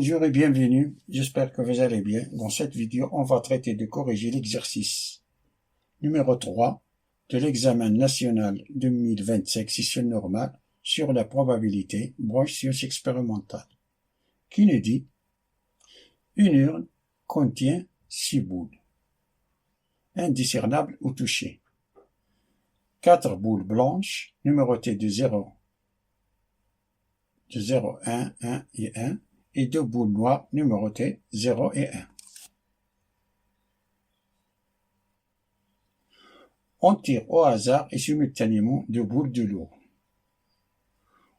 Bonjour et bienvenue, j'espère que vous allez bien. Dans cette vidéo, on va traiter de corriger l'exercice numéro 3 de l'examen national 2025 session normale sur la probabilité, branche sciences expérimentales, qui nous dit une urne contient 6 boules, indiscernables ou touchées, 4 boules blanches numérotées de 0, 1, 1 et 1, et 2 boules noires numérotées 0 et 1. On tire au hasard et simultanément 2 boules de l'eau.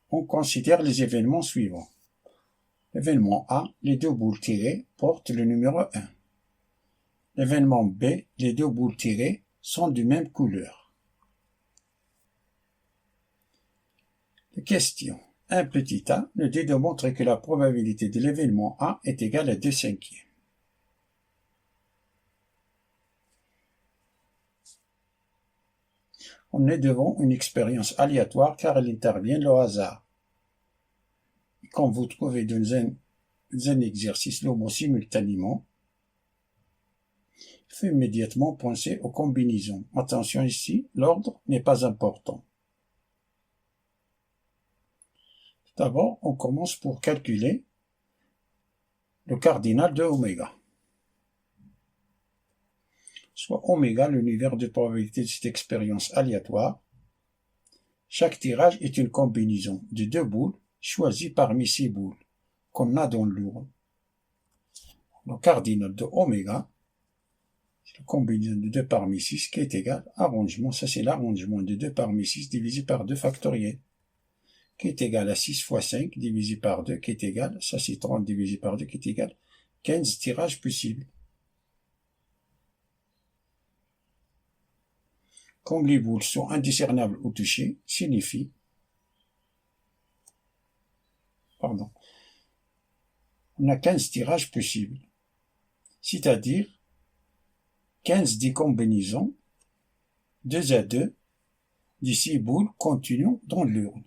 On considère les événements suivants. L'événement A, les 2 boules tirées portent le numéro 1. L'événement B, les 2 boules tirées sont de même couleur. Question. Un petit a nous dit de montrer que la probabilité de l'événement A est égale à 2/5. On est devant une expérience aléatoire car elle intervient le hasard. Et quand vous trouvez dans un exercice le mot simultanément, il faut immédiatement penser aux combinaisons. Attention ici, l'ordre n'est pas important. D'abord, on commence pour calculer le cardinal de oméga. Soit oméga, l'univers de probabilité de cette expérience aléatoire. Chaque tirage est une combinaison de 2 boules choisies parmi 6 boules qu'on a dans l'urne. Le cardinal de oméga, c'est la combinaison de 2 parmi 6 qui est égal à arrangement. Ça, c'est l'arrangement de 2 parmi 6 divisé par 2 factoriel, qui est égal à 6 fois 5 divisé par 2, qui est égal, ça c'est 30 divisé par 2, qui est égal 15 tirages possibles. Comme les boules sont indiscernables ou touchées, signifie, on a 15 tirages possibles, c'est-à-dire 15 décombinaisons 2 à 2 de 6 boules contenues dans l'urne.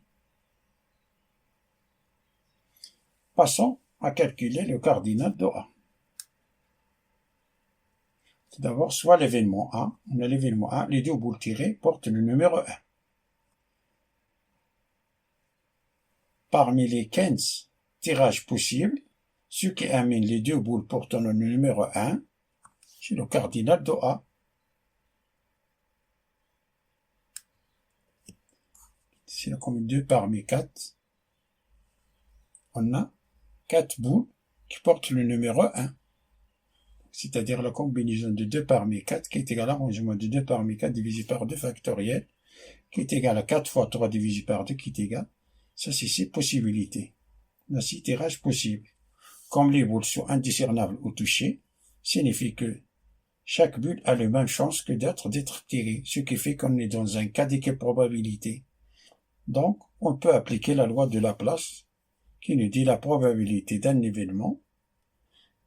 Passons à calculer le cardinal de A. Tout d'abord, soit l'événement A, on a l'événement A, les 2 boules tirées portent le numéro 1. Parmi les 15 tirages possibles, ce qui amène les 2 boules portant le numéro 1, c'est le cardinal de A. C'est comme 2 parmi 4. On a 4 boules qui portent le numéro 1. C'est-à-dire la combinaison de 2 parmi 4 qui est égale à l'arrangement de 2 parmi 4 divisé par 2 factoriel, qui est égal à 4 fois 3 divisé par 2 qui est égal. Ça, c'est 6 possibilités. On a 6 tirages possibles. Comme les boules sont indiscernables ou touchées, signifie que chaque bulle a la même chance que d'être tirée, ce qui fait qu'on est dans un cas d'équilibre probabilité. Donc, on peut appliquer la loi de Laplace, qui nous dit la probabilité d'un événement,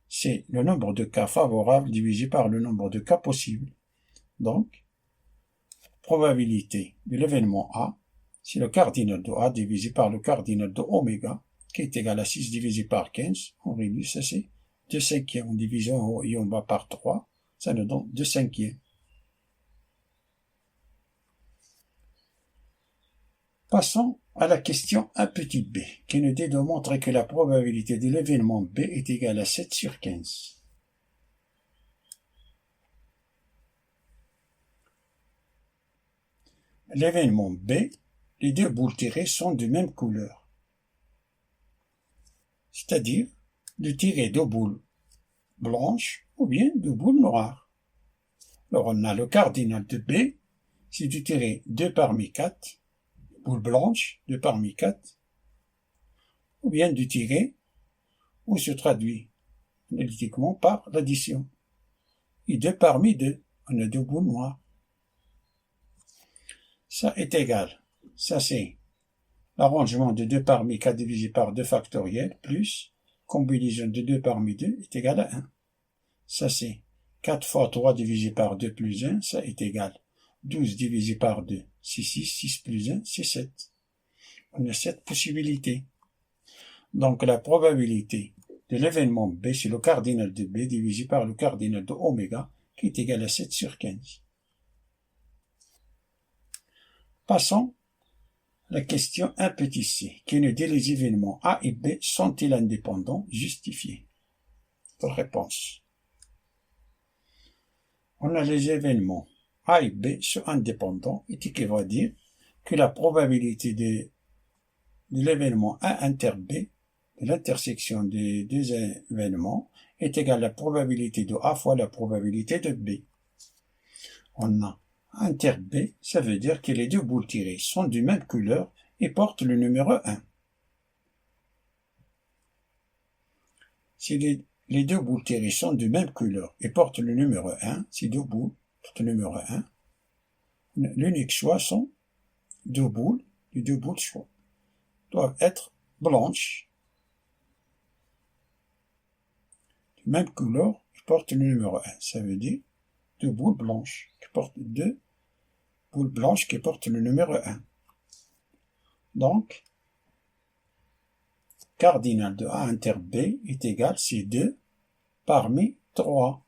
c'est le nombre de cas favorables divisé par le nombre de cas possibles. Donc, probabilité de l'événement A, c'est le cardinal de A divisé par le cardinal de oméga, qui est égal à 6 divisé par 15. On réduit, ça c'est 2/5. On divise en haut et en bas par 3. Ça nous donne 2/5. Passons à la question 1 petit b, qui nous dit de montrer que la probabilité de l'événement B est égale à 7 sur 15. L'événement B, les 2 boules tirées sont de même couleur. C'est-à-dire de tirer 2 boules blanches ou bien 2 boules noires. Alors on a le cardinal de B, c'est de tirer 2 parmi 4, boules blanches, 2 parmi 4, ou bien de tirer, ou se traduit analytiquement par l'addition. Et 2 parmi 2, on a 2 boules noires. Ça est égal, ça c'est l'arrangement de 2 parmi 4 divisé par 2 factoriel, plus combinaison de 2 parmi 2 est égal à 1. Ça c'est 4 fois 3 divisé par 2 plus 1, ça est égal 12 divisé par 2, c'est 6, 6 plus 1, c'est 7. On a 7 possibilités. Donc la probabilité de l'événement B, c'est le cardinal de B divisé par le cardinal de oméga, qui est égal à 7 sur 15. Passons à la question 1 petit c, qui nous dit les événements A et B sont-ils indépendants? Justifiés. Réponse. On a les événements A et B sont indépendants, et qui va dire que la probabilité de l'événement A inter B, de l'intersection des deux événements, est égale à la probabilité de A fois la probabilité de B. On a inter B, ça veut dire que les deux boules tirées sont du même couleur et portent le numéro 1. Si les deux boules tirées sont de même couleur et portent le numéro 1, ces deux boules portent le numéro 1, l'unique choix sont les deux boules choix doivent être blanches, de même couleur et portent le numéro 1. Ça veut dire deux boules blanches qui portent le numéro 1. Donc, cardinal de A inter B est égal à C2 parmi 3.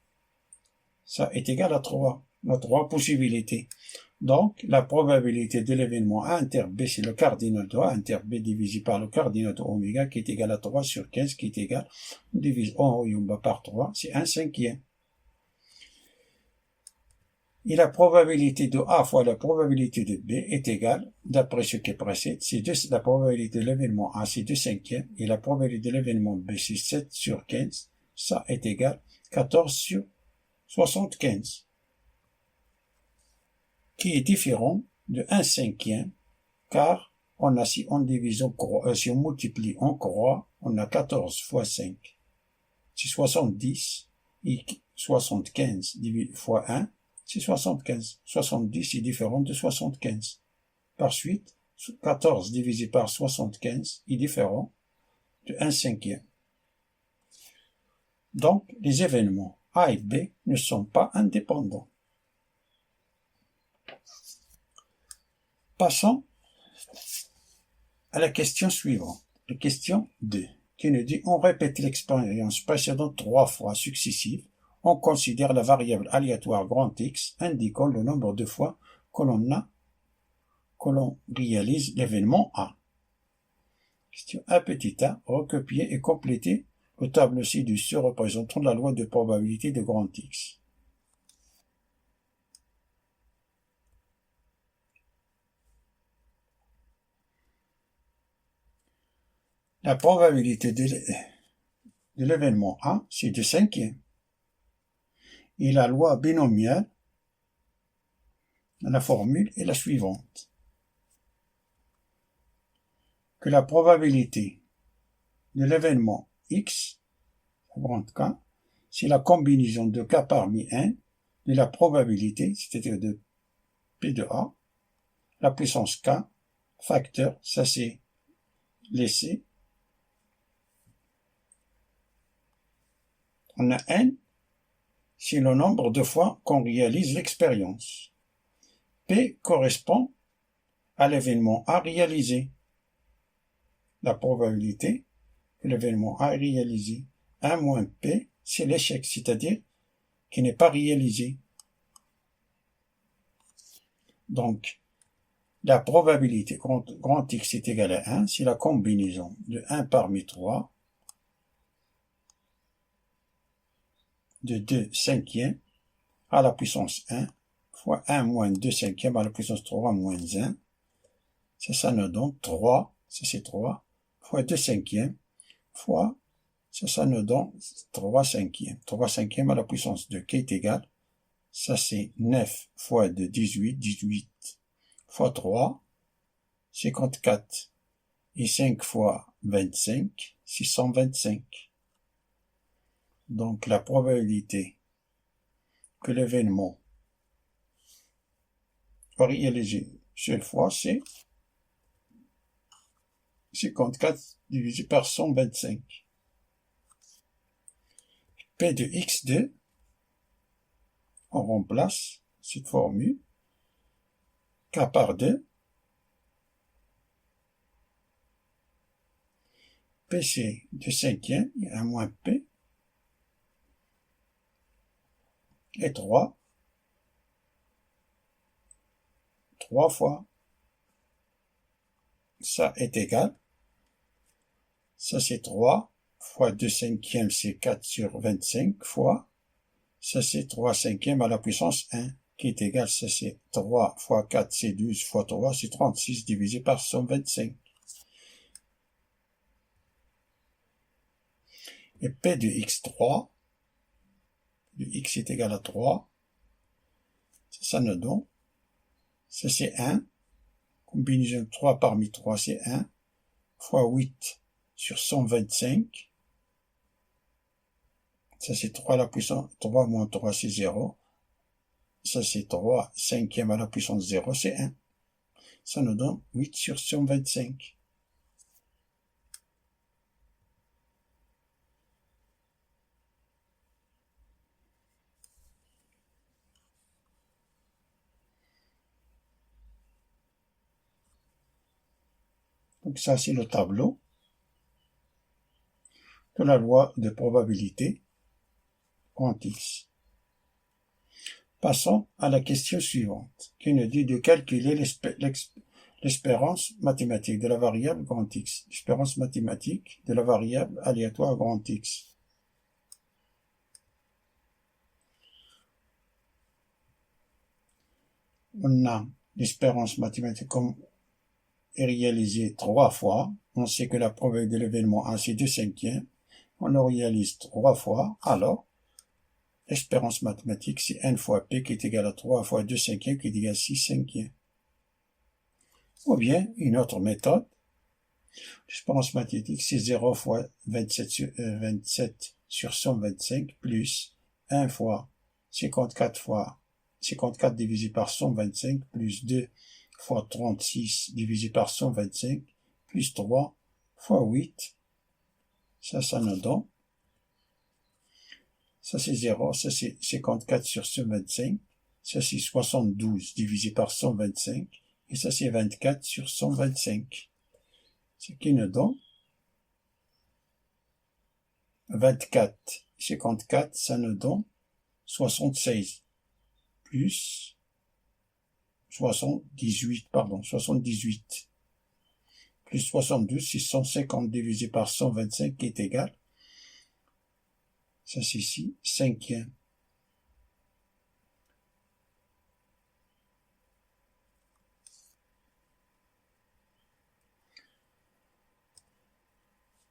Ça est égal à 3. Nos 3 possibilités. Donc, la probabilité de l'événement A inter B, c'est le cardinal de A inter B divisé par le cardinal de oméga qui est égal à 3 sur 15 qui est égal, on divise en haut et en bas par 3, c'est 1/5. Et la probabilité de A fois la probabilité de B est égale, d'après ce qui précède, la probabilité de l'événement A c'est 2/5 et la probabilité de l'événement B c'est 7 sur 15, ça est égal 14 sur 75, qui est différent de 1/5, car on a, si on divise si on multiplie en croix, on a 14 fois 5, c'est 70, et 75 fois 1, c'est 75. 70 est différent de 75. Par suite, 14 divisé par 75 est différent de 1/5. Donc, les événements A et B ne sont pas indépendants. Passons à la question suivante, la question 2, qui nous dit on répète l'expérience précédente 3 fois successives. On considère la variable aléatoire grand X indiquant le nombre de fois que l'on réalise l'événement A. Question 1 petit a, recopier et compléter le tableau ci-dessus représentant la loi de probabilité de grand X. La probabilité de l'événement A, c'est 2/5. Et la loi binomiale, la formule est la suivante. Que la probabilité de l'événement X, grand K, c'est la combinaison de K parmi 1 de la probabilité, c'est-à-dire de P de A, la puissance K, facteur, ça c'est laissé. On a N, c'est le nombre de fois qu'on réalise l'expérience. P correspond à l'événement A réalisé. La probabilité que l'événement A est réalisé. 1 moins P, c'est l'échec, c'est-à-dire qui n'est pas réalisé. Donc, la probabilité grand X est égale à 1, c'est la combinaison de 1 parmi 3 de 2/5 à la puissance 1 fois 1 moins 2/5 à la puissance 3 moins 1. Ça nous donne 3, ça c'est 3, fois 2/5 fois, ça nous donne 3/5. 3/5 à la puissance 2 qui est égal, ça c'est 9 fois 2, 18, 18 fois 3, 54, et 5 fois 25, 625. Donc la probabilité que l'événement va réaliser seule fois, c'est 54 divisé par 125. P de x2, on remplace cette formule, K par 2, P c'est 2 cinquièmes, il y a un moins P, et 3 fois, ça est égal, ça c'est 3 fois 2 cinquièmes, c'est 4 sur 25 fois, ça c'est 3 cinquièmes à la puissance 1, qui est égal, ça c'est 3 fois 4, c'est 12 fois 3, c'est 36 divisé par 125. Et P de x3, de x est égal à 3, ça nous donne, ça c'est 1, combinaison de 3 parmi 3 c'est 1, fois 8 sur 125, ça c'est 3 à la puissance, 3 moins 3 c'est 0, ça c'est 3 cinquième à la puissance 0 c'est 1, ça nous donne 8 sur 125. Donc ça c'est le tableau de la loi de probabilité grand X. Passons à la question suivante, qui nous dit de calculer l'espérance mathématique de la variable grand X. L'espérance mathématique de la variable aléatoire grand X. On a l'espérance mathématique comme est réalisée 3 fois. On sait que la probabilité de l'événement 1 c'est 2 cinquièmes. On le réalise 3 fois. Alors, l'espérance mathématique c'est n fois p qui est égal à 3 fois 2 cinquièmes qui est égal à 6 cinquièmes. Ou bien, une autre méthode, l'espérance mathématique c'est 0 fois 27 sur 125 plus 1 fois 54 divisé par 125 plus 2 fois 36 divisé par 125 plus 3 fois 8. Ça nous donne. Ça c'est 0, ça c'est 54 sur 125, ça c'est 72 divisé par 125, et ça c'est 24 sur 125. Ce qui nous donne 24, 54, ça nous donne 76, plus 78, plus 72, c'est 150 divisé par 125 qui est égal, ça c'est ici, cinquième.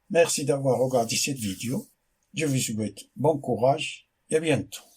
Merci d'avoir regardé cette vidéo. Je vous souhaite bon courage et à bientôt.